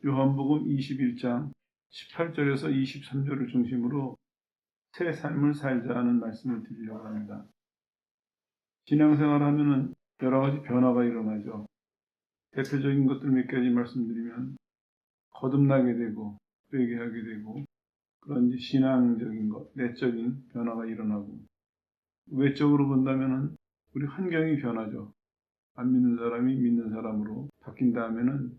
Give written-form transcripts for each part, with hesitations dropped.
요한복음 21장 18절에서 23절을 중심으로 새 삶을 살자는 말씀을 드리려고 합니다. 신앙생활하면은 여러 가지 변화가 일어나죠. 대표적인 것들 몇 가지 말씀드리면 거듭나게 되고 회개하게 되고 그런 이제 신앙적인 것, 내적인 변화가 일어나고 외적으로 본다면은 우리 환경이 변하죠. 안 믿는 사람이 믿는 사람으로 바뀐 다음에는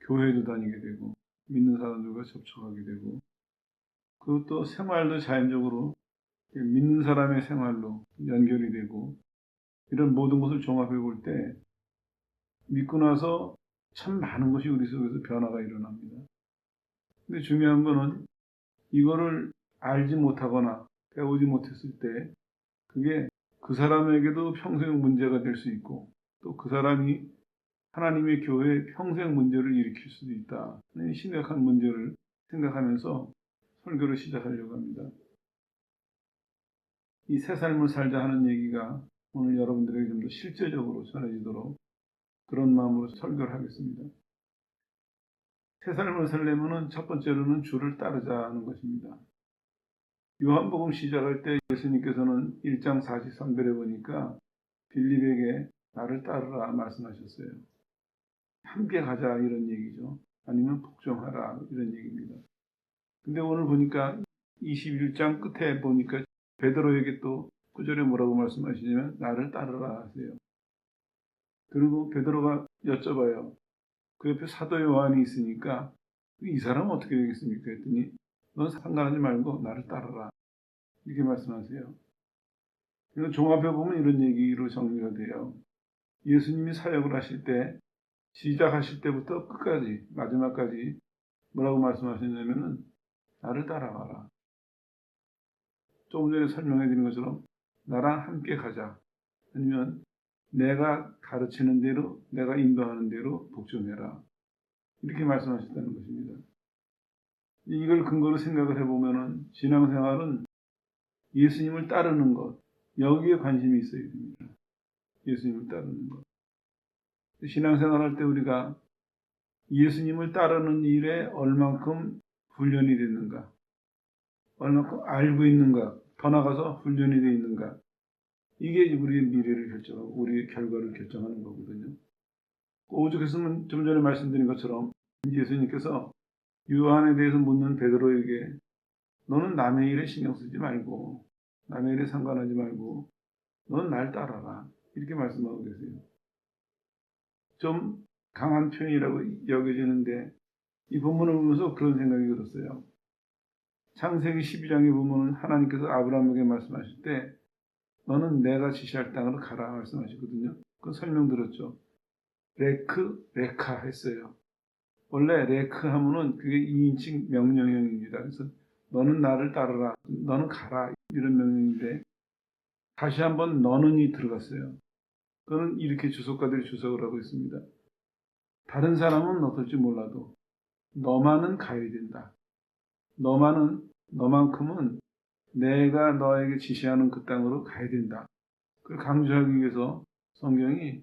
교회도 다니게 되고 믿는 사람들과 접촉하게 되고 그것도 생활도 자연적으로 믿는 사람의 생활로 연결이 되고 이런 모든 것을 종합해 볼 때 믿고 나서 참 많은 것이 우리 속에서 변화가 일어납니다. 근데 중요한 거는 이거를 알지 못하거나 배우지 못했을 때 그게 그 사람에게도 평생 문제가 될 수 있고 또 그 사람이 하나님의 교회에 평생 문제를 일으킬 수도 있다. 심각한 문제를 생각하면서 설교를 시작하려고 합니다. 이 새 삶을 살자 하는 얘기가 오늘 여러분들에게 좀 더 실제적으로 전해지도록 그런 마음으로 설교를 하겠습니다. 새 삶을 살려면 첫 번째로는 주를 따르자는 것입니다. 요한복음 시작할 때 예수님께서는 1장 43절에 보니까 빌립에게 나를 따르라 말씀하셨어요. 함께 가자 이런 얘기죠. 아니면 복종하라 이런 얘기입니다. 근데 오늘 보니까 21장 끝에 보니까 베드로에게 또 9절에 뭐라고 말씀하시냐면 나를 따르라 하세요. 그리고 베드로가 여쭤봐요. 그 옆에 사도 요한이 있으니까 이 사람은 어떻게 되겠습니까? 했더니 넌 상관하지 말고 나를 따르라 이렇게 말씀하세요. 그리고 종합해 보면 이런 얘기로 정리가 돼요. 예수님이 사역을 하실 때 시작하실 때부터 끝까지 마지막까지 뭐라고 말씀하셨냐면은 나를 따라와라. 조금 전에 설명해 드린 것처럼 나랑 함께 가자. 아니면 내가 가르치는 대로 내가 인도하는 대로 복종해라. 이렇게 말씀하셨다는 것입니다. 이걸 근거로 생각을 해보면은 신앙생활은 예수님을 따르는 것 여기에 관심이 있어야 됩니다. 예수님을 따르는 것. 신앙생활 할 때 우리가 예수님을 따르는 일에 얼만큼 훈련이 됐는가, 얼만큼 알고 있는가, 더 나아가서 훈련이 되어 있는가, 이게 우리의 미래를 결정하고 우리의 결과를 결정하는 거거든요. 오죽했으면 좀 전에 말씀드린 것처럼 예수님께서 요한에 대해서 묻는 베드로에게 너는 남의 일에 신경 쓰지 말고 남의 일에 상관하지 말고 너는 날 따라라 이렇게 말씀하고 계세요. 좀 강한 표현이라고 여겨지는데 이 본문을 보면서 그런 생각이 들었어요. 창세기 12장에 보면 하나님께서 아브라함에게 말씀하실 때 너는 내가 지시할 땅으로 가라 말씀하시거든요. 그 설명 들었죠. 레카 했어요. 원래 레크 하면은 그게 2인칭 명령형입니다. 그래서 너는 나를 따르라, 너는 가라 이런 명령인데 다시 한번 너는이 들어갔어요. 그거는 이렇게 주석가들이 주석을 하고 있습니다. 다른 사람은 어떨지 몰라도 너만은 가야 된다. 너만큼은 내가 너에게 지시하는 그 땅으로 가야 된다. 그걸 강조하기 위해서 성경이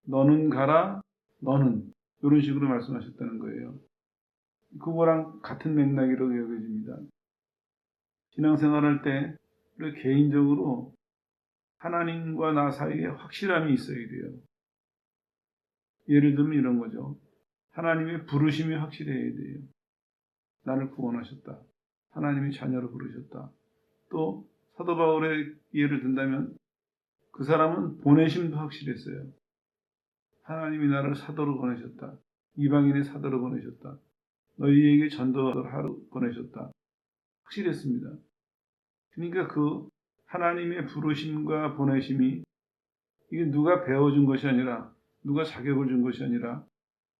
너는 가라, 너는 이런 식으로 말씀하셨다는 거예요. 그거랑 같은 맥락이라고 여겨집니다. 신앙생활할 때 개인적으로 하나님과 나 사이에 확실함이 있어야 돼요. 예를 들면 이런 거죠. 하나님의 부르심이 확실해야 돼요. 나를 구원하셨다. 하나님의 자녀로 부르셨다. 또 사도 바울의 예를 든다면 그 사람은 보내심도 확실했어요. 하나님이 나를 사도로 보내셨다. 이방인의 사도로 보내셨다. 너희에게 전도를 하러 보내셨다. 확실했습니다. 그러니까 그 하나님의 부르심과 보내심이 이게 누가 배워준 것이 아니라 누가 자격을 준 것이 아니라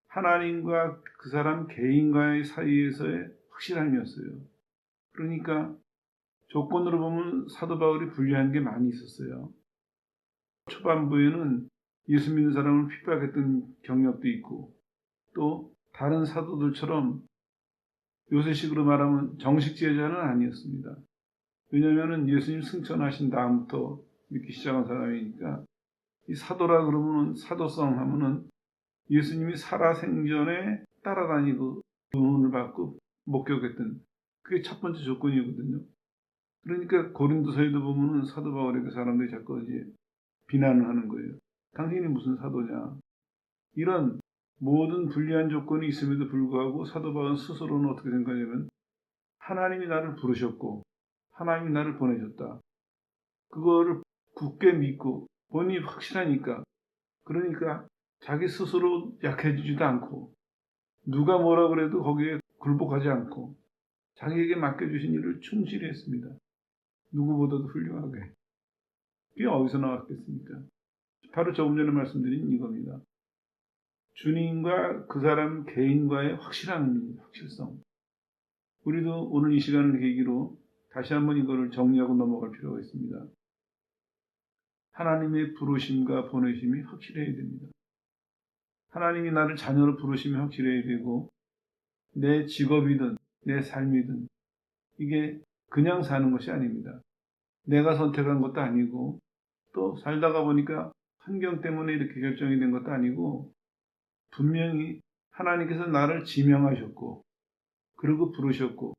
하나님과 그 사람 개인과의 사이에서의 확실함이었어요. 그러니까 조건으로 보면 사도 바울이 불리한 게 많이 있었어요. 초반부에는 예수 믿는 사람을 핍박했던 경력도 있고 또 다른 사도들처럼 요새식으로 말하면 정식 제자는 아니었습니다. 왜냐하면 예수님 승천하신 다음부터 믿기 시작한 사람이니까 이 사도라 그러면 사도성 하면은 예수님이 살아생전에 따라다니고 구원을 받고 목격했던 그게 첫 번째 조건이거든요. 그러니까 고린도서에도 보면은 사도 바울에게 사람들이 자꾸 이제 비난을 하는 거예요. 당신이 무슨 사도냐. 이런 모든 불리한 조건이 있음에도 불구하고 사도 바울 스스로는 어떻게 생각하냐면 하나님이 나를 부르셨고 하나님이 나를 보내셨다. 그거를 굳게 믿고 본인이 확실하니까 그러니까 자기 스스로 약해지지도 않고 누가 뭐라 그래도 거기에 굴복하지 않고 자기에게 맡겨주신 일을 충실히 했습니다. 누구보다도 훌륭하게. 그게 어디서 나왔겠습니까? 바로 조금 전에 말씀드린 이겁니다. 주님과 그 사람 개인과의 확실성. 우리도 오늘 이 시간을 계기로 다시 한번 이거를 정리하고 넘어갈 필요가 있습니다. 하나님의 부르심과 보내심이 확실해야 됩니다. 하나님이 나를 자녀로 부르심이 확실해야 되고 내 직업이든 내 삶이든 이게 그냥 사는 것이 아닙니다. 내가 선택한 것도 아니고 또 살다가 보니까 환경 때문에 이렇게 결정이 된 것도 아니고 분명히 하나님께서 나를 지명하셨고 그리고 부르셨고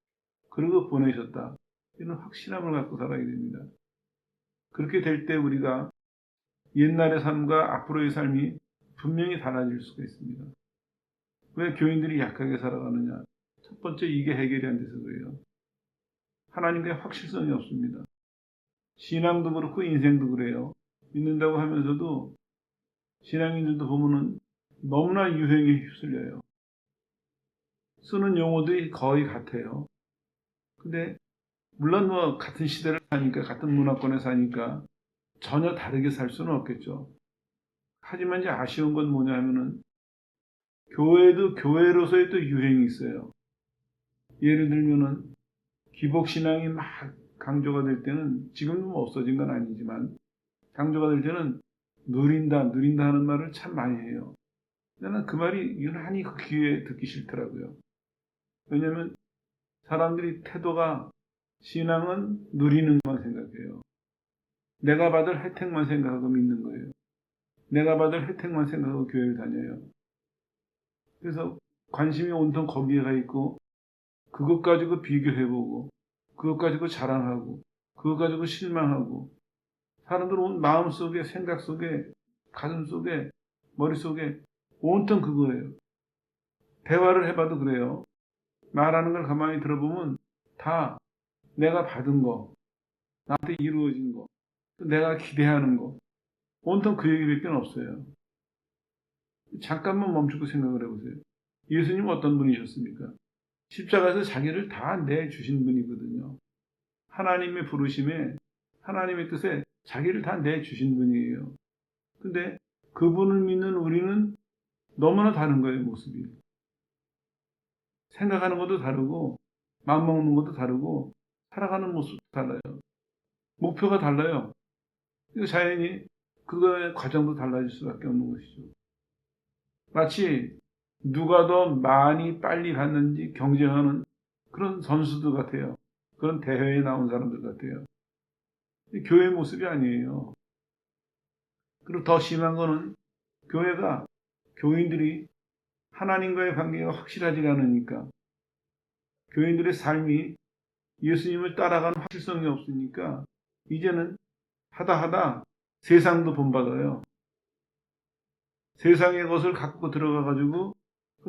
그리고 보내셨다. 이런 확실함을 갖고 살아야 됩니다. 그렇게 될 때 우리가 옛날의 삶과 앞으로의 삶이 분명히 달라질 수가 있습니다. 왜 교인들이 약하게 살아가느냐? 첫 번째 이게 해결이 안 돼서 그래요. 하나님께 확실성이 없습니다. 신앙도 그렇고 인생도 그래요. 믿는다고 하면서도 신앙인들도 보면은 너무나 유행에 휩쓸려요. 쓰는 용어들이 거의 같아요. 근데 물론 뭐 같은 시대를 사니까 같은 문화권에 사니까 전혀 다르게 살 수는 없겠죠. 하지만 이제 아쉬운 건 뭐냐 하면은 교회도 교회로서의 또 유행이 있어요. 예를 들면은 기복신앙이 막 강조가 될 때는 지금은 뭐 없어진 건 아니지만 강조가 될 때는 누린다 하는 말을 참 많이 해요. 나는 그 말이 유난히 그 귀에 듣기 싫더라고요. 왜냐하면 사람들이 태도가 신앙은 누리는 것만 생각해요. 내가 받을 혜택만 생각하고 믿는 거예요. 내가 받을 혜택만 생각하고 교회를 다녀요. 그래서 관심이 온통 거기에 가 있고 그것 가지고 비교해보고 그것 가지고 자랑하고 그것 가지고 실망하고 사람들은 마음속에 생각 속에 가슴 속에 머릿속에 온통 그거예요. 대화를 해봐도 그래요. 말하는 걸 가만히 들어보면 다 내가 받은 거, 나한테 이루어진 거, 내가 기대하는 거 온통 그 얘기밖에 없어요. 잠깐만 멈추고 생각을 해보세요. 예수님 어떤 분이셨습니까? 십자가에서 자기를 다 내주신 분이거든요. 하나님의 부르심에 하나님의 뜻에 자기를 다 내주신 분이에요. 근데 그분을 믿는 우리는 너무나 다른 거예요, 모습이. 생각하는 것도 다르고 마음먹는 것도 다르고 살아가는 모습도 달라요. 목표가 달라요. 자연히 그거의 과정도 달라질 수밖에 없는 것이죠. 마치 누가 더 많이 빨리 갔는지 경쟁하는 그런 선수들 같아요. 그런 대회에 나온 사람들 같아요. 교회 모습이 아니에요. 그리고 더 심한 거는 교회가 교인들이 하나님과의 관계가 확실하지가 않으니까 교인들의 삶이 예수님을 따라가는 확실성이 없으니까 이제는 하다 세상도 본받아요. 세상의 것을 갖고 들어가가지고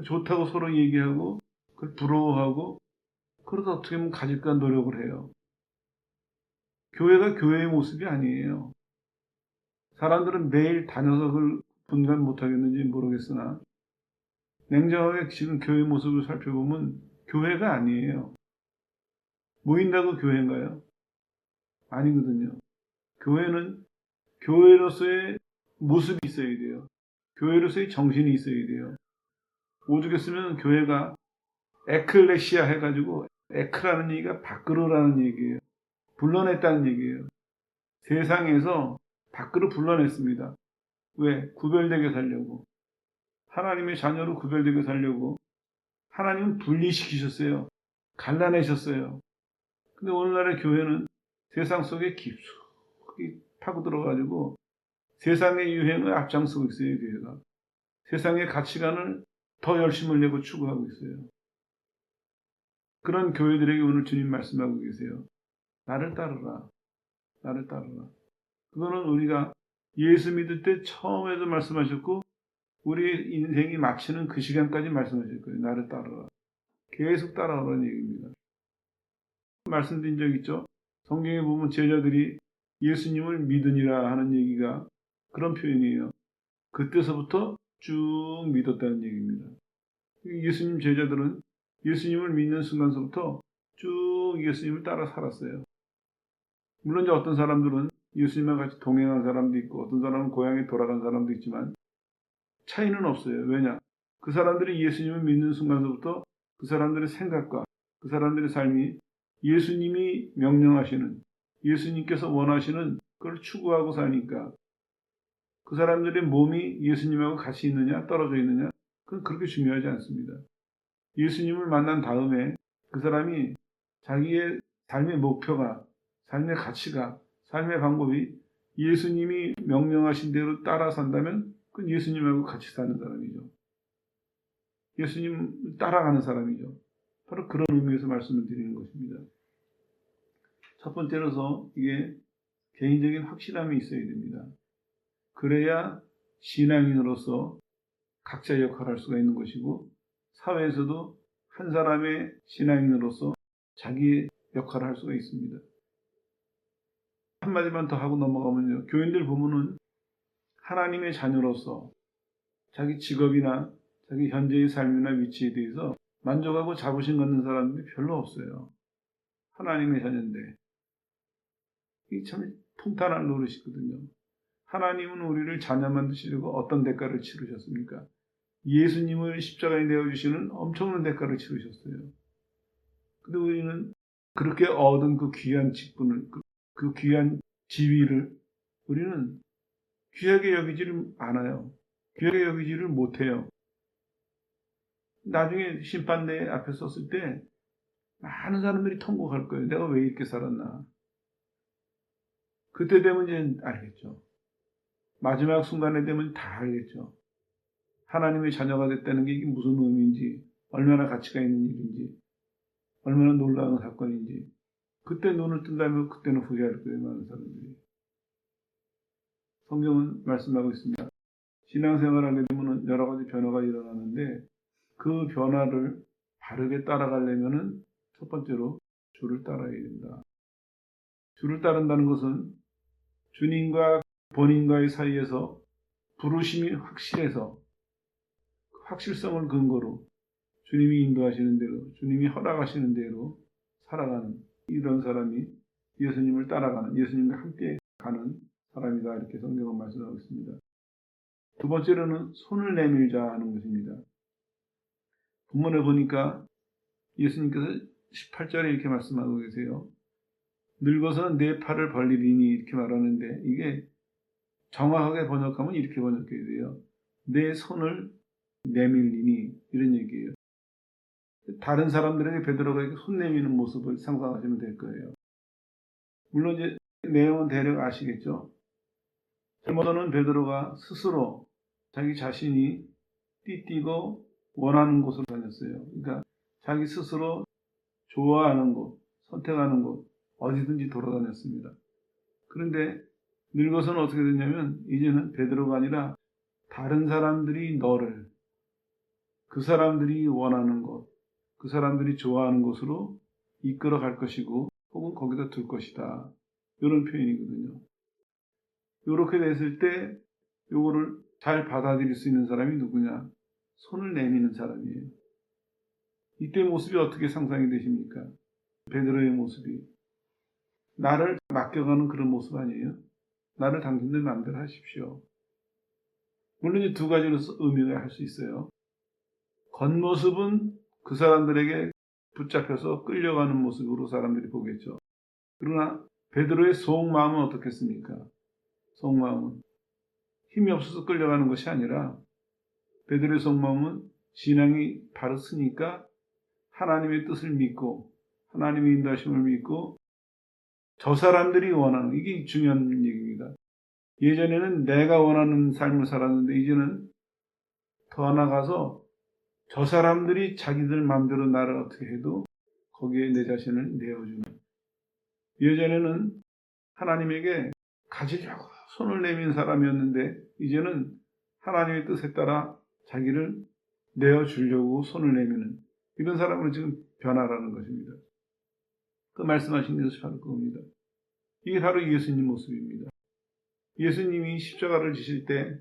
좋다고 서로 얘기하고 그걸 부러워하고 그러다 어떻게 보면 가질까 노력을 해요. 교회가 교회의 모습이 아니에요. 사람들은 매일 다녀서 그걸 분간 못하겠는지 모르겠으나 냉정하게 지금 교회 모습을 살펴보면 교회가 아니에요. 모인다고 교회인가요? 아니거든요. 교회는 교회로서의 모습이 있어야 돼요. 교회로서의 정신이 있어야 돼요. 오죽 했으면 교회가 에클레시아 해가지고 에크라는 얘기가 밖으로라는 얘기예요. 불러냈다는 얘기예요. 세상에서 밖으로 불러냈습니다. 왜? 구별되게 살려고. 하나님의 자녀로 구별되게 살려고. 하나님은 분리시키셨어요. 갈라내셨어요. 근데 오늘날의 교회는 세상 속에 깊숙이 파고 들어가지고 세상의 유행을 앞장서고 있어요, 교회가. 세상의 가치관을 더 열심을 내고 추구하고 있어요. 그런 교회들에게 오늘 주님 말씀하고 계세요. 나를 따르라. 나를 따르라. 그거는 우리가 예수 믿을 때 처음에도 말씀하셨고 우리 인생이 마치는 그 시간까지 말씀하실 거예요. 나를 따르라. 계속 따라오라는 얘기입니다. 말씀드린 적 있죠? 성경에 보면 제자들이 예수님을 믿으니라 하는 얘기가 그런 표현이에요. 그때서부터 쭉 믿었다는 얘기입니다. 예수님 제자들은 예수님을 믿는 순간서부터 쭉 예수님을 따라 살았어요. 물론 이제 어떤 사람들은 예수님과 같이 동행한 사람도 있고 어떤 사람은 고향에 돌아간 사람도 있지만 차이는 없어요. 왜냐? 그 사람들이 예수님을 믿는 순간서부터 그 사람들의 생각과 그 사람들의 삶이 예수님이 명령하시는 예수님께서 원하시는 그걸 추구하고 사니까 그 사람들의 몸이 예수님하고 같이 있느냐 떨어져 있느냐 그건 그렇게 중요하지 않습니다. 예수님을 만난 다음에 그 사람이 자기의 삶의 목표가 삶의 가치가 삶의 방법이 예수님이 명령하신 대로 따라 산다면 그건 예수님하고 같이 사는 사람이죠. 예수님 따라가는 사람이죠. 바로 그런 의미에서 말씀을 드리는 것입니다. 첫 번째로서 이게 개인적인 확실함이 있어야 됩니다. 그래야 신앙인으로서 각자 역할을 할 수가 있는 것이고 사회에서도 한 사람의 신앙인으로서 자기의 역할을 할 수가 있습니다. 한마디만 더 하고 넘어가면요. 교인들 보면은 하나님의 자녀로서 자기 직업이나 자기 현재의 삶이나 위치에 대해서 만족하고 자부심 갖는 사람들이 별로 없어요. 하나님의 자녀인데. 이게 참 통탄한 노릇이거든요. 하나님은 우리를 자녀 만드시려고 어떤 대가를 치르셨습니까? 예수님을 십자가에 내어주시는 엄청난 대가를 치르셨어요. 근데 우리는 그렇게 얻은 그 귀한 직분을, 그 귀한 지위를 우리는 귀하게 여기지를 않아요. 귀하게 여기지를 못해요. 나중에 심판대 앞에 섰을 때 많은 사람들이 통곡할 거예요. 내가 왜 이렇게 살았나. 그때 되면 이제 알겠죠. 마지막 순간에 되면 다 알겠죠. 하나님의 자녀가 됐다는 게 이게 무슨 의미인지, 얼마나 가치가 있는 일인지, 얼마나 놀라운 사건인지. 그때 눈을 뜬다면 그때는 후회할 거예요, 많은 사람들이. 성경은 말씀하고 있습니다. 신앙생활을 하게 되면 여러 가지 변화가 일어나는데 그 변화를 바르게 따라가려면 첫 번째로 주를 따라야 된다. 주를 따른다는 것은 주님과 본인과의 사이에서 부르심이 확실해서 그 확실성을 근거로 주님이 인도하시는 대로 주님이 허락하시는 대로 살아가는 이런 사람이 예수님을 따라가는 예수님과 함께 가는 사람이다 이렇게 성경은 말씀하고 있습니다. 두 번째로는 손을 내밀자 하는 것입니다. 본문에 보니까 예수님께서 18절에 이렇게 말씀하고 계세요. 늙어서는 내 팔을 벌리리니 이렇게 말하는데 이게 정확하게 번역하면 이렇게 번역해야 돼요. 내 손을 내밀리니 이런 얘기예요. 다른 사람들에게 베드로가 손 내미는 모습을 상상하시면 될 거예요. 물론 이제 내용은 대략 아시겠죠. 잘못하는 베드로가 스스로 자기 자신이 띠띠고 원하는 곳으로 다녔어요. 그러니까 자기 스스로 좋아하는 곳, 선택하는 곳, 어디든지 돌아다녔습니다. 그런데 늙어서는 어떻게 됐냐면 이제는 베드로가 아니라 다른 사람들이 너를 그 사람들이 원하는 곳, 그 사람들이 좋아하는 곳으로 이끌어 갈 것이고 혹은 거기다 둘 것이다. 이런 표현이거든요. 이렇게 됐을 때 이거를 잘 받아들일 수 있는 사람이 누구냐? 손을 내미는 사람이에요. 이때 모습이 어떻게 상상이 되십니까? 베드로의 모습이. 나를 맡겨가는 그런 모습 아니에요? 나를 당신들 마음대로 하십시오. 물론 이 두 가지로 의미를 할 수 있어요. 겉모습은 그 사람들에게 붙잡혀서 끌려가는 모습으로 사람들이 보겠죠. 그러나 베드로의 속마음은 어떻겠습니까? 속마음은 힘이 없어서 끌려가는 것이 아니라 베드로의 속마음은 신앙이 바로 쓰니까 하나님의 뜻을 믿고 하나님의 인도하심을 믿고 저 사람들이 원하는 이게 중요한 얘기입니다. 예전에는 내가 원하는 삶을 살았는데 이제는 더 나아가서 저 사람들이 자기들 마음대로 나를 어떻게 해도 거기에 내 자신을 내어주는. 예전에는 하나님에게 가지려고 손을 내민 사람이었는데 이제는 하나님의 뜻에 따라 자기를 내어주려고 손을 내미는 이런 사람으로 지금 변화라는 것입니다. 그 말씀하신 것이 바로 그겁니다. 이게 바로 예수님 모습입니다. 예수님이 십자가를 지실 때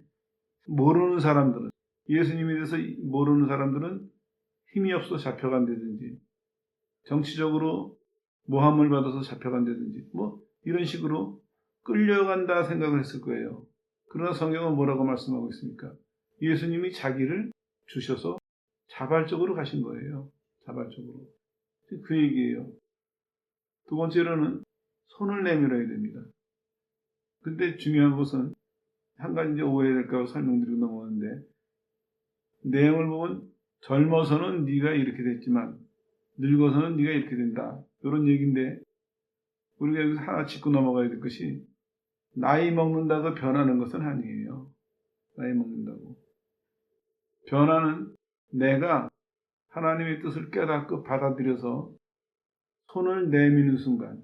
모르는 사람들은, 예수님에 대해서 모르는 사람들은 힘이 없어 잡혀간다든지 정치적으로 모함을 받아서 잡혀간다든지 이런 식으로 끌려간다 생각을 했을 거예요. 그러나 성경은 뭐라고 말씀하고 있습니까? 예수님이 자기를 주셔서 자발적으로 가신 거예요. 자발적으로. 그 얘기예요. 두 번째로는 손을 내밀어야 됩니다. 근데 중요한 것은 한 가지 이제 오해될까 설명드리고 넘어가는데, 내용을 보면 젊어서는 네가 이렇게 됐지만 늙어서는 네가 이렇게 된다, 이런 얘기인데, 우리가 여기서 하나 짚고 넘어가야 될 것이, 나이 먹는다고 변하는 것은 아니에요. 나이 먹는다고. 변화는 내가 하나님의 뜻을 깨닫고 받아들여서 손을 내미는 순간,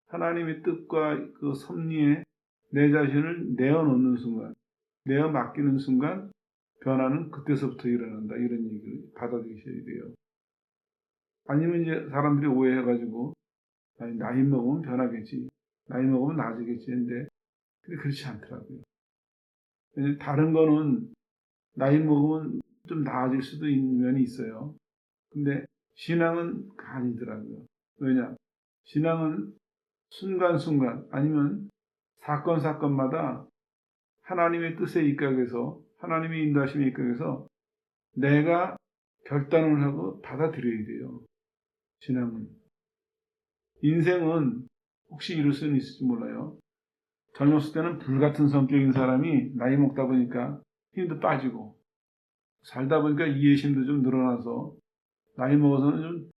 하나님의 뜻과 그 섭리에 내 자신을 내어놓는 순간, 내어 맡기는 순간 변화는 그때서부터 일어난다, 이런 얘기를 받아들이셔야 돼요. 아니면 이제 사람들이 오해해가지고 나이 먹으면 변하겠지, 나이 먹으면 나아지겠지 했는데, 근데 그렇지 않더라고요. 왜냐면 다른 거는 나이 먹으면 좀 나아질 수도 있는 면이 있어요. 근데 신앙은 아니더라고요. 왜냐? 신앙은 순간순간 아니면 사건마다 하나님의 뜻에 입각해서, 하나님의 인도하심에 입각해서 내가 결단을 하고 받아들여야 돼요. 신앙은. 인생은 혹시 이럴 수는 있을지 몰라요. 젊었을 때는 불같은 성격인 사람이 나이 먹다 보니까 힘도 빠지고, 살다 보니까 이해심도 좀 늘어나서 나이 먹어서는 좀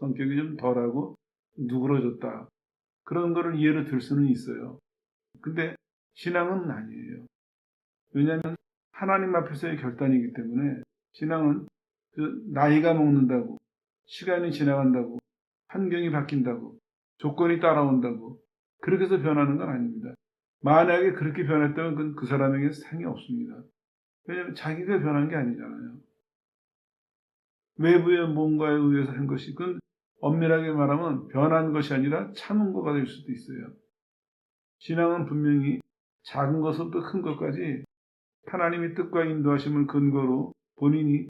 성격이 좀 덜하고 누그러졌다, 그런 거를 이해로 들 수는 있어요. 근데 신앙은 아니에요. 왜냐하면 하나님 앞에서의 결단이기 때문에, 신앙은 그 나이가 먹는다고, 시간이 지나간다고, 환경이 바뀐다고, 조건이 따라온다고 그렇게 해서 변하는 건 아닙니다. 만약에 그렇게 변했다면 그건 그 사람에게 상이 없습니다. 왜냐하면 자기가 변한 게 아니잖아요. 외부의 뭔가에 의해서 한 것이, 그건 엄밀하게 말하면 변한 것이 아니라 참은 거가 될 수도 있어요. 신앙은 분명히 작은 것부터 큰 것까지 하나님의 뜻과 인도하심을 근거로 본인이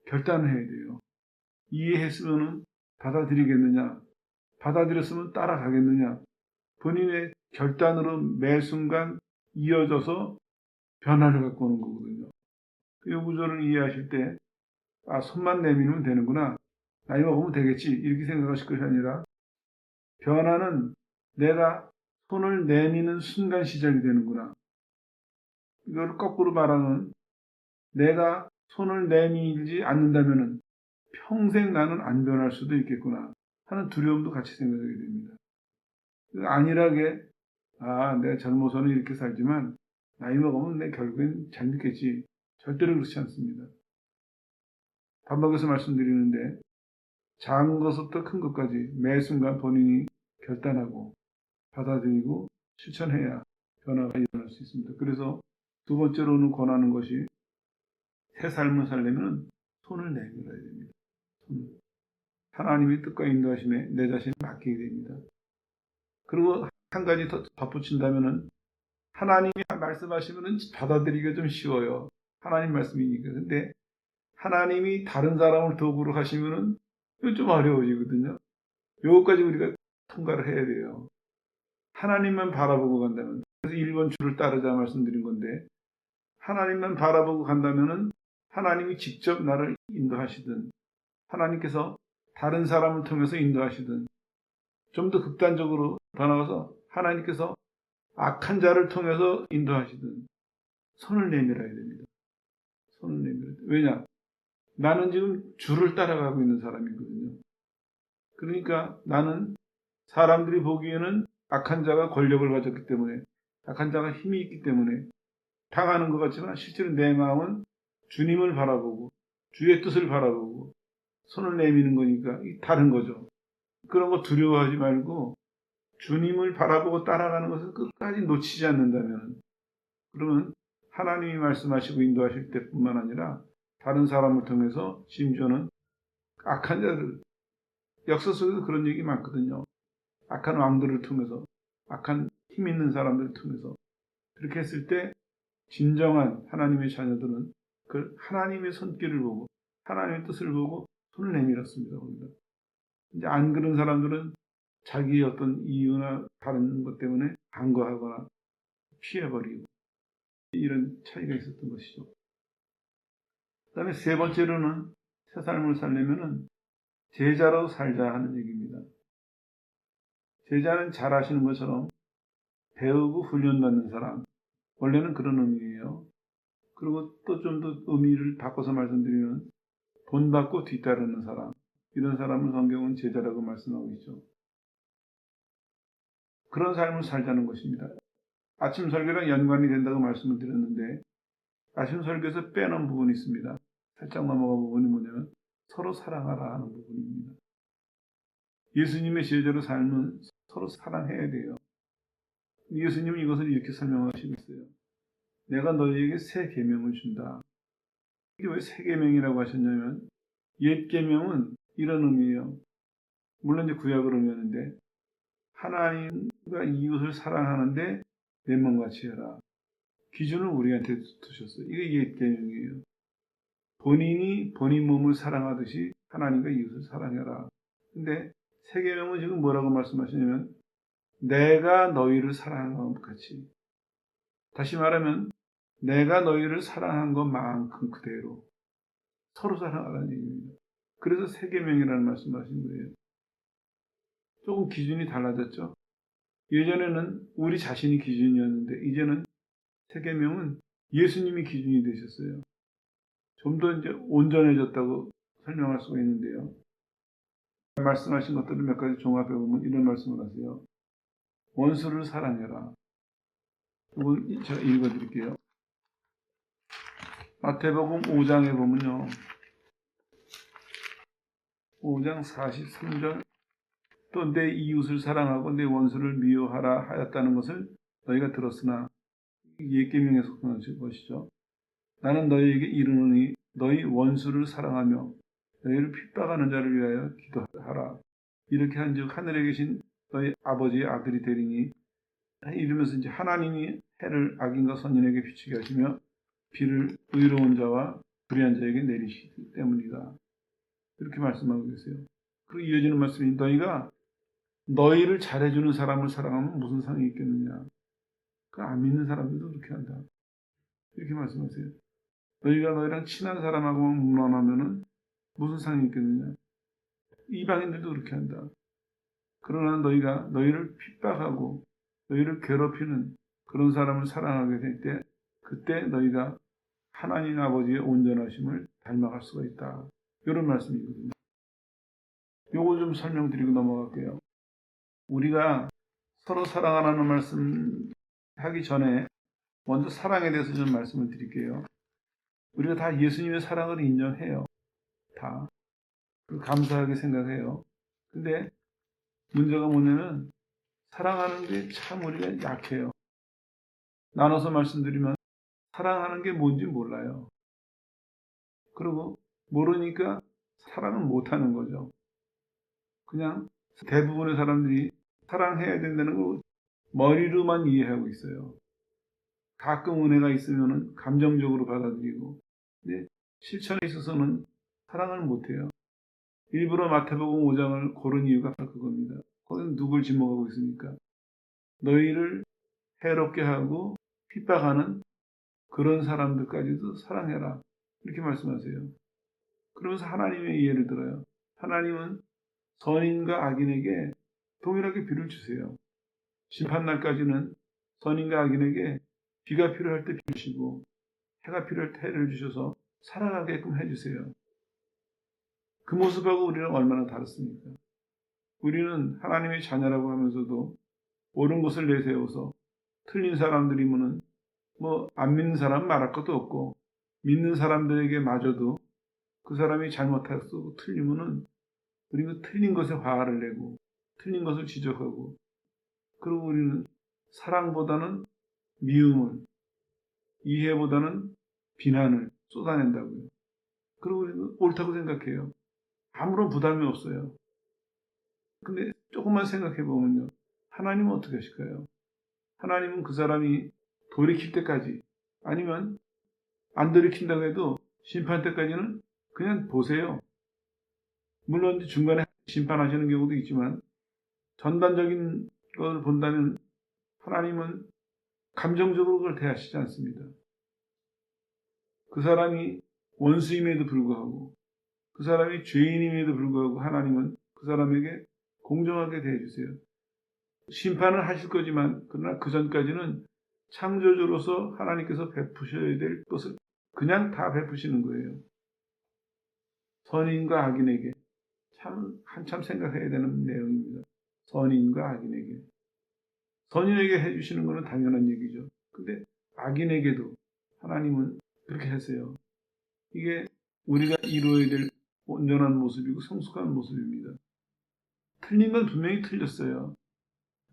결단을 해야 돼요. 이해했으면 받아들이겠느냐, 받아들였으면 따라가겠느냐, 본인의 결단으로 매 순간 이어져서 변화를 갖고 오는 거거든요. 이 구조를 이해하실 때, 손만 내밀면 되는구나, 나이 먹으면 되겠지, 이렇게 생각하실 것이 아니라, 변화는 내가 손을 내미는 순간 시작이 되는구나. 이걸 거꾸로 말하면, 내가 손을 내밀지 않는다면 평생 나는 안 변할 수도 있겠구나 하는 두려움도 같이 생각하게 됩니다. 안일하게, 내가 젊어서는 이렇게 살지만 나이 먹으면 내 결국엔 잘 믿겠지, 절대로 그렇지 않습니다. 반복해서 말씀드리는데, 작은 것부터 큰 것까지 매 순간 본인이 결단하고 받아들이고 실천해야 변화가 일어날 수 있습니다. 그래서 두 번째로는 권하는 것이, 새 삶을 살려면 손을 내밀어야 됩니다. 하나님의 뜻과 인도하심에 내 자신을 맡기게 됩니다. 그리고 한 가지 더 덧붙인다면은, 하나님이 말씀하시면은 받아들이기가 좀 쉬워요. 하나님 말씀이니까. 근데 하나님이 다른 사람을 도구로 하시면은 이거 좀 어려워지거든요. 요거까지 우리가 통과를 해야 돼요. 하나님만 바라보고 간다면, 그래서 1번 줄을 따르자 말씀드린 건데, 하나님만 바라보고 간다면은 하나님이 직접 나를 인도하시든, 하나님께서 다른 사람을 통해서 인도하시든, 좀 더 극단적으로 더 나가서 하나님께서 악한 자를 통해서 인도하시든 손을 내밀어야 됩니다. 손을 내밀어야 돼요. 왜냐? 나는 지금 줄을 따라가고 있는 사람이거든요. 그러니까 나는 사람들이 보기에는 악한 자가 권력을 가졌기 때문에, 악한 자가 힘이 있기 때문에 당하는 것 같지만, 실제로 내 마음은 주님을 바라보고 주의 뜻을 바라보고 손을 내미는 거니까 다른 거죠. 그런 거 두려워하지 말고 주님을 바라보고 따라가는 것을 끝까지 놓치지 않는다면, 그러면 하나님이 말씀하시고 인도하실 때뿐만 아니라 다른 사람을 통해서, 심지어는 악한 자들, 역사 속에서 그런 얘기 많거든요. 악한 왕들을 통해서, 악한 힘 있는 사람들을 통해서. 그렇게 했을 때 진정한 하나님의 자녀들은 그 하나님의 손길을 보고 하나님의 뜻을 보고 손을 내밀었습니다. 이제 안 그런 사람들은 자기의 어떤 이유나 다른 것 때문에 간과하거나 피해버리고, 이런 차이가 있었던 것이죠. 그 다음에 세 번째로는 새 삶을 살려면은 제자로 살자 하는 얘기입니다. 제자는 잘 아시는 것처럼 배우고 훈련받는 사람, 원래는 그런 의미예요. 그리고 또 좀 더 의미를 바꿔서 말씀드리면 본받고 뒤따르는 사람, 이런 사람을 성경은 제자라고 말씀하고 있죠. 그런 삶을 살자는 것입니다. 아침 설교랑 연관이 된다고 말씀을 드렸는데, 아침 설교에서 빼놓은 부분이 있습니다. 살짝 넘어간 부분이 뭐냐면 서로 사랑하라 하는 부분입니다. 예수님의 제자로 삶은 서로 사랑해야 돼요. 예수님은 이것을 이렇게 설명하시고 있어요. 내가 너희에게 새 계명을 준다. 이게 왜 새 계명이라고 하셨냐면, 옛 계명은 이런 의미예요. 물론 이제 구약을 의미하는데, 하나님과 이웃을 사랑하는데 내 몸같이 해라. 기준을 우리한테 두셨어요. 이게 옛 계명이에요. 본인이 본인 몸을 사랑하듯이 하나님과 이웃을 사랑해라. 근데 새 계명은 지금 뭐라고 말씀하시냐면, 내가 너희를 사랑한 것 같이. 다시 말하면 내가 너희를 사랑한 것만큼 그대로 서로 사랑하라는 얘기입니다. 그래서 새 계명이라는 말씀을 하신 거예요. 조금 기준이 달라졌죠. 예전에는 우리 자신이 기준이었는데, 이제는 새 계명은 예수님이 기준이 되셨어요. 좀 더 이제 온전해졌다고 설명할 수가 있는데요. 말씀하신 것들을 몇 가지 종합해 보면 이런 말씀을 하세요. 원수를 사랑해라. 이건 제가 읽어드릴게요. 마태복음 5장에 보면요, 5장 43절, 또 내 이웃을 사랑하고 내 원수를 미워하라 하였다는 것을 너희가 들었으나, 옛 계명에 속한 것이죠. 나는 너희에게 이르노니 너희 원수를 사랑하며 너희를 핍박하는 자를 위하여 기도하라. 이렇게 한즉 하늘에 계신 너희 아버지의 아들이 되리니, 이러면서 이제 하나님이 해를 악인과 선인에게 비추게 하시며 비를 의로운 자와 불의한 자에게 내리시기 때문이다. 이렇게 말씀하고 계세요. 그리고 이어지는 말씀이, 너희가 너희를 잘해주는 사람을 사랑하면 무슨 상이 있겠느냐. 그 안 믿는 사람들도 그렇게 한다. 이렇게 말씀하세요. 너희가 너희랑 친한 사람하고 무난하면은 무슨 상이 있겠느냐. 이방인들도 그렇게 한다. 그러나 너희가 너희를 핍박하고 너희를 괴롭히는 그런 사람을 사랑하게 될 때, 그때 너희가 하나님 아버지의 온전하심을 닮아갈 수가 있다. 이런 말씀이거든요. 요거 좀 설명드리고 넘어갈게요. 우리가 서로 사랑하라는 말씀 하기 전에 먼저 사랑에 대해서 좀 말씀을 드릴게요. 우리가 다 예수님의 사랑을 인정해요. 다. 감사하게 생각해요. 근데 문제가 뭐냐면, 사랑하는 게 참 우리가 약해요. 나눠서 말씀드리면 사랑하는 게 뭔지 몰라요. 그리고 모르니까 사랑은 못하는 거죠. 그냥 대부분의 사람들이 사랑해야 된다는 걸 머리로만 이해하고 있어요. 가끔 은혜가 있으면 감정적으로 받아들이고, 근데 실천에 있어서는 사랑을 못해요. 일부러 마태복음 5장을 고른 이유가 바로 그겁니다. 거기는 누굴 지목하고 있으니까. 너희를 해롭게 하고 핍박하는 그런 사람들까지도 사랑해라. 이렇게 말씀하세요. 그러면서 하나님의 이해를 들어요. 하나님은 선인과 악인에게 동일하게 비를 주세요. 심판날까지는 선인과 악인에게 비가 필요할 때 비를 주시고 해가 필요할 때 해를 주셔서 살아가게끔 해주세요. 그 모습하고 우리는 얼마나 다릅니까? 우리는 하나님의 자녀라고 하면서도 옳은 것을 내세워서 틀린 사람들이면은 안 믿는 사람 말할 것도 없고, 믿는 사람들에게 마저도 그 사람이 잘못했고 틀리면은 우리는 틀린 것에 화를 내고 틀린 것을 지적하고, 그리고 우리는 사랑보다는 미움을, 이해보다는 비난을 쏟아낸다고요. 그리고 우리는 옳다고 생각해요. 아무런 부담이 없어요. 근데 조금만 생각해 보면요, 하나님은 어떻게 하실까요? 하나님은 그 사람이 돌이킬 때까지, 아니면 안 돌이킨다고 해도 심판 때까지는 그냥 보세요. 물론 중간에 심판하시는 경우도 있지만, 전반적인 걸 본다면 하나님은 감정적으로 그걸 대하시지 않습니다. 그 사람이 원수임에도 불구하고, 그 사람이 죄인임에도 불구하고 하나님은 그 사람에게 공정하게 대해주세요. 심판을 하실 거지만, 그러나 그 전까지는 창조주로서 하나님께서 베푸셔야 될 것을 그냥 다 베푸시는 거예요. 선인과 악인에게. 한참 생각해야 되는 내용입니다. 선인과 악인에게. 선인에게 해주시는 것은 당연한 얘기죠. 근데 악인에게도 하나님은 그렇게 하세요. 이게 우리가 이루어야 될 온전한 모습이고 성숙한 모습입니다. 틀린 건 분명히 틀렸어요.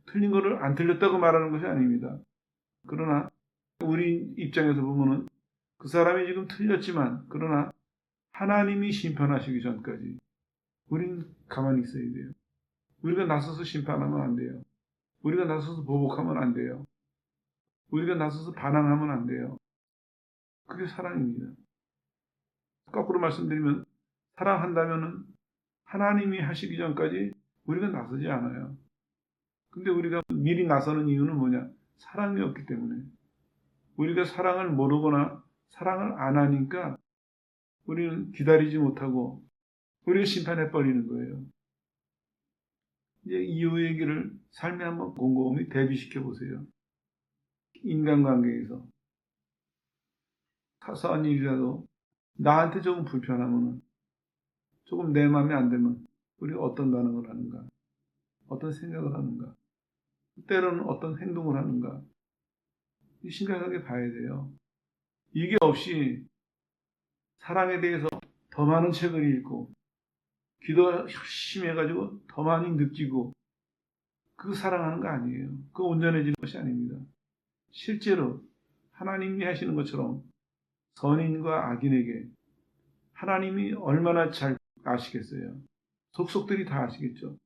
틀린 거를 안 틀렸다고 말하는 것이 아닙니다. 그러나 우리 입장에서 보면은 그 사람이 지금 틀렸지만, 그러나 하나님이 심판하시기 전까지 우리는 가만히 있어야 돼요. 우리가 나서서 심판하면 안 돼요. 우리가 나서서 보복하면 안 돼요. 우리가 나서서 반항하면 안 돼요. 그게 사랑입니다. 거꾸로 말씀드리면, 사랑한다면은 하나님이 하시기 전까지 우리가 나서지 않아요. 근데 우리가 미리 나서는 이유는 뭐냐? 사랑이 없기 때문에. 우리가 사랑을 모르거나 사랑을 안 하니까 우리는 기다리지 못하고 우리가 심판해버리는 거예요. 이제 이후 얘기를 삶에 한번 곰곰이 대비시켜 보세요. 인간관계에서 사소한 일이라도 나한테 조금 불편하면, 조금 내 마음에 안 들면 우리가 어떤 반응을 하는가, 어떤 생각을 하는가, 때로는 어떤 행동을 하는가, 심각하게 봐야 돼요. 이게 없이 사랑에 대해서 더 많은 책을 읽고 기도 열심히 해가지고 더 많이 느끼고, 그 사랑하는 거 아니에요. 그 온전해지는 것이 아닙니다. 실제로 하나님이 하시는 것처럼 선인과 악인에게 하나님이 얼마나 잘 아시겠어요. 속속들이 다 아시겠죠.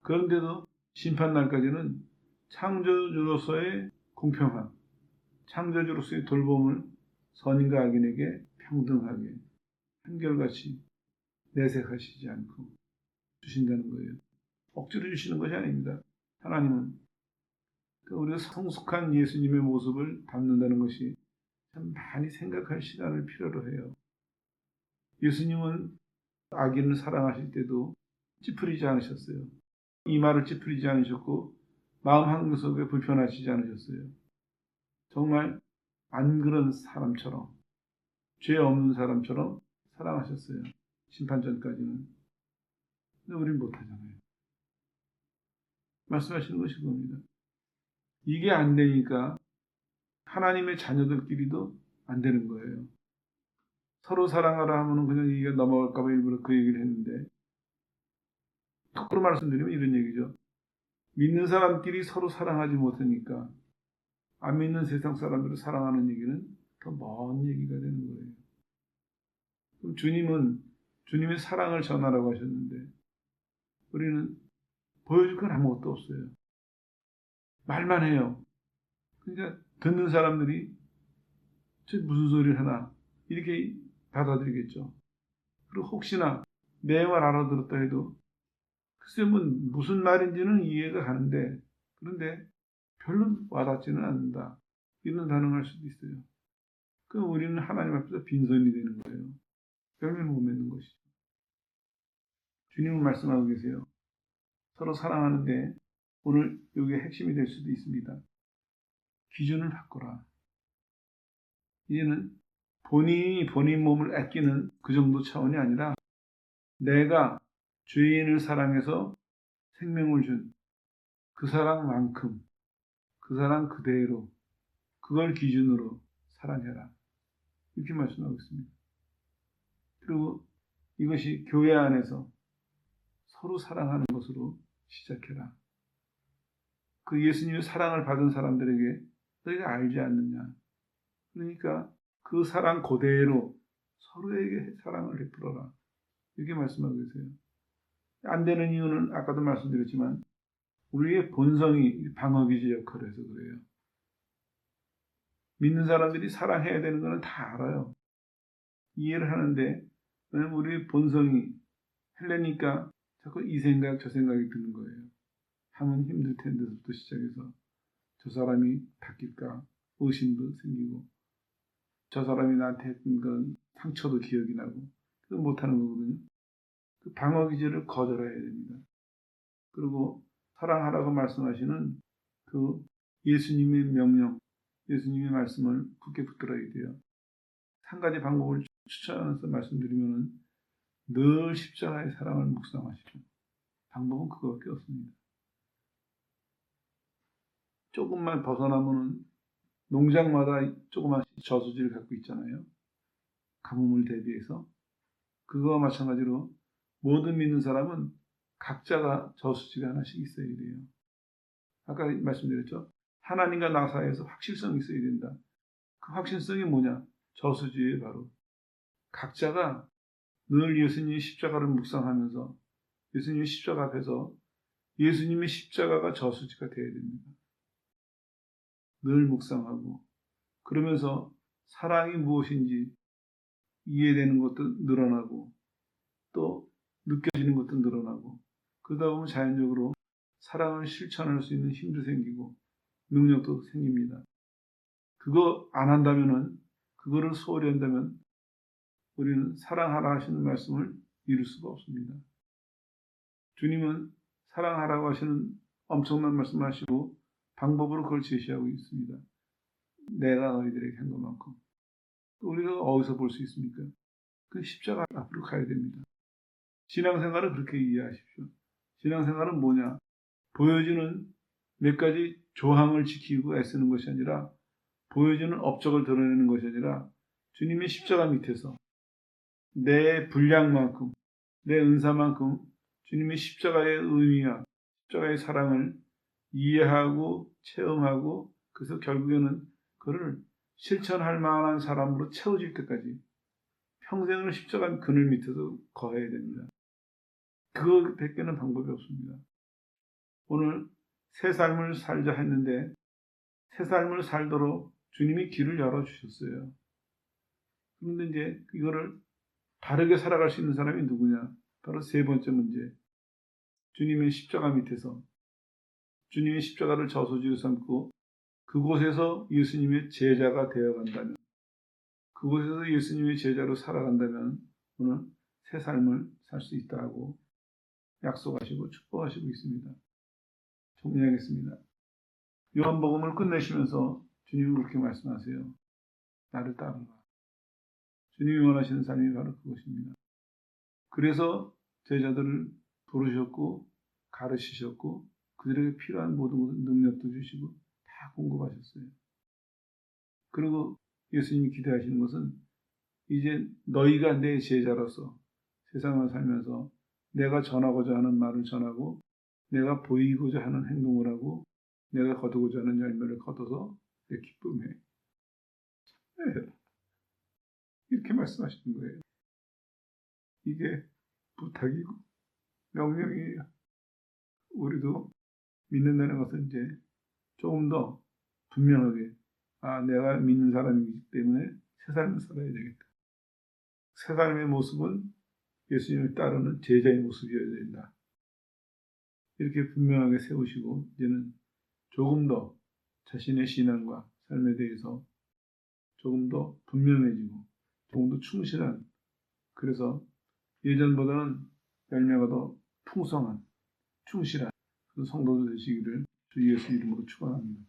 그런데도 심판날까지는 창조주로서의 공평함, 창조주로서의 돌봄을 선인과 악인에게 평등하게 한결같이 내색하시지 않고 주신다는 거예요. 억지로 주시는 것이 아닙니다. 하나님은 우리가 성숙한 예수님의 모습을 담는다는 것이 참 많이 생각할 시간을 필요로 해요. 예수님은 악인을 사랑하실 때도 찌푸리지 않으셨어요. 이마를 찌푸리지 않으셨고 마음 한구석에 불편하시지 않으셨어요. 정말 안 그런 사람처럼, 죄 없는 사람처럼 사랑하셨어요. 심판 전까지는. 근데 우리는 못하잖아요. 말씀하시는 것이 그겁니다. 이게 안 되니까 하나님의 자녀들끼리도 안 되는 거예요. 서로 사랑하라 하면 그냥 이게 넘어갈까봐 일부러 그 얘기를 했는데, 거꾸로 말씀드리면 이런 얘기죠. 믿는 사람끼리 서로 사랑하지 못하니까 안 믿는 세상 사람들을 사랑하는 얘기는 더 먼 얘기가 되는 거예요. 그럼 주님은 주님의 사랑을 전하라고 하셨는데, 우리는 보여줄 건 아무것도 없어요. 말만 해요. 그러니까 듣는 사람들이 저 무슨 소리를 하나 이렇게 받아들이겠죠. 그리고 혹시나 내 말 알아들었다 해도 글쎄 뭐 무슨 말인지는 이해가 가는데, 그런데 별로 와닿지는 않는다, 이런 반응할 수도 있어요. 그럼 우리는 하나님 앞에서 빈손이 되는 거예요. 열매 못 맺는 것이죠. 주님은 말씀하고 계세요. 서로 사랑하는데 오늘 이게 핵심이 될 수도 있습니다. 기준을 바꿔라. 이제는 본인이 본인 몸을 아끼는 그 정도 차원이 아니라, 내가 죄인을 사랑해서 생명을 준 그 사랑만큼, 그 사랑 그대로, 그걸 기준으로 사랑해라. 이렇게 말씀하고 있습니다. 그리고 이것이 교회 안에서 서로 사랑하는 것으로 시작해라. 그 예수님의 사랑을 받은 사람들에게 너희가 알지 않느냐. 그러니까 그 사랑 그대로 서로에게 사랑을 베풀어라. 이렇게 말씀하고 계세요. 안 되는 이유는 아까도 말씀드렸지만 우리의 본성이 방어기제 역할을 해서 그래요. 믿는 사람들이 사랑해야 되는 것은 다 알아요. 이해를 하는데 왜냐면 우리의 본성이 하려니까 자꾸 이 생각 저 생각이 드는 거예요. 하면 힘들 텐데부터 시작해서 저 사람이 바뀔까 의심도 생기고 저 사람이 나한테 했던 건 상처도 기억이 나고 그거 못하는 거거든요. 그 방어 기제를 거절해야 됩니다. 그리고 사랑하라고 말씀하시는 그 예수님의 명령, 예수님의 말씀을 굳게 붙들어야 돼요. 한 가지 방법을 추천해서 말씀드리면 늘 십자가의 사랑을 묵상하시죠. 방법은 그거밖에 없습니다. 조금만 벗어나면은 농장마다 조그만 저수지를 갖고 있잖아요. 가뭄을 대비해서. 그거와 마찬가지로 모든 믿는 사람은 각자가 저수지가 하나씩 있어야 돼요. 아까 말씀드렸죠. 하나님과 나 사이에서 확실성이 있어야 된다. 그 확실성이 뭐냐? 저수지에 바로 각자가 늘 예수님의 십자가를 묵상하면서 예수님의 십자가 앞에서 예수님의 십자가가 저수지가 되어야 됩니다. 늘 묵상하고 그러면서 사랑이 무엇인지 이해되는 것도 늘어나고 또 느껴지는 것도 늘어나고 그러다 보면 자연적으로 사랑을 실천할 수 있는 힘도 생기고 능력도 생깁니다. 그거 안 한다면은 그거를 소홀히 한다면 우리는 사랑하라 하시는 말씀을 이룰 수가 없습니다. 주님은 사랑하라고 하시는 엄청난 말씀하시고 방법으로 그걸 제시하고 있습니다. 내가 너희들에게 한 것만큼. 우리가 어디서 볼 수 있습니까? 그 십자가 앞으로 가야 됩니다. 신앙생활을 그렇게 이해하십시오. 신앙생활은 뭐냐? 보여주는 몇 가지 조항을 지키고 애쓰는 것이 아니라 보여주는 업적을 드러내는 것이 아니라 주님의 십자가 밑에서 내 분량만큼 내 은사만큼 주님의 십자가의 의미와 십자가의 사랑을 이해하고 체험하고 그래서 결국에는 그를 실천할 만한 사람으로 채워질 때까지 평생을 십자가 그늘 밑에서 거해야 됩니다. 그거 밖에는 방법이 없습니다. 오늘 새 삶을 살자 했는데 새 삶을 살도록 주님이 길을 열어주셨어요. 그런데 이제 이거를 바르게 살아갈 수 있는 사람이 누구냐? 바로 세 번째 문제. 주님의 십자가 밑에서 주님의 십자가를 저수지로 삼고 그곳에서 예수님의 제자가 되어간다면 그곳에서 예수님의 제자로 살아간다면 오늘 새 삶을 살 수 있다고 약속하시고 축복하시고 있습니다. 정리하겠습니다. 요한복음을 끝내시면서 주님은 그렇게 말씀하세요. 나를 따르라. 주님이 원하시는 삶이 바로 그것입니다. 그래서 제자들을 부르셨고 가르치셨고 그들에게 필요한 모든 능력도 주시고 다 공급하셨어요. 그리고 예수님이 기대하시는 것은 이제 너희가 내 제자로서 세상을 살면서 내가 전하고자 하는 말을 전하고 내가 보이고자 하는 행동을 하고 내가 거두고자 하는 열매를 거둬서 내 기쁨에 참여해라. 이렇게 말씀하시는 거예요. 이게 부탁이고 명령이에요. 우리도 믿는다는 것은 이제 조금 더 분명하게 내가 믿는 사람이기 때문에 새 삶을 살아야 되겠다. 새 삶의 모습은 예수님을 따르는 제자의 모습이어야 된다. 이렇게 분명하게 세우시고 이제는 조금 더 자신의 신앙과 삶에 대해서 조금 더 분명해지고 조금 더 충실한 그래서 예전보다는 열매가 더 풍성한 충실한 그 성도들 되시기를 주 예수 이름으로 축원합니다.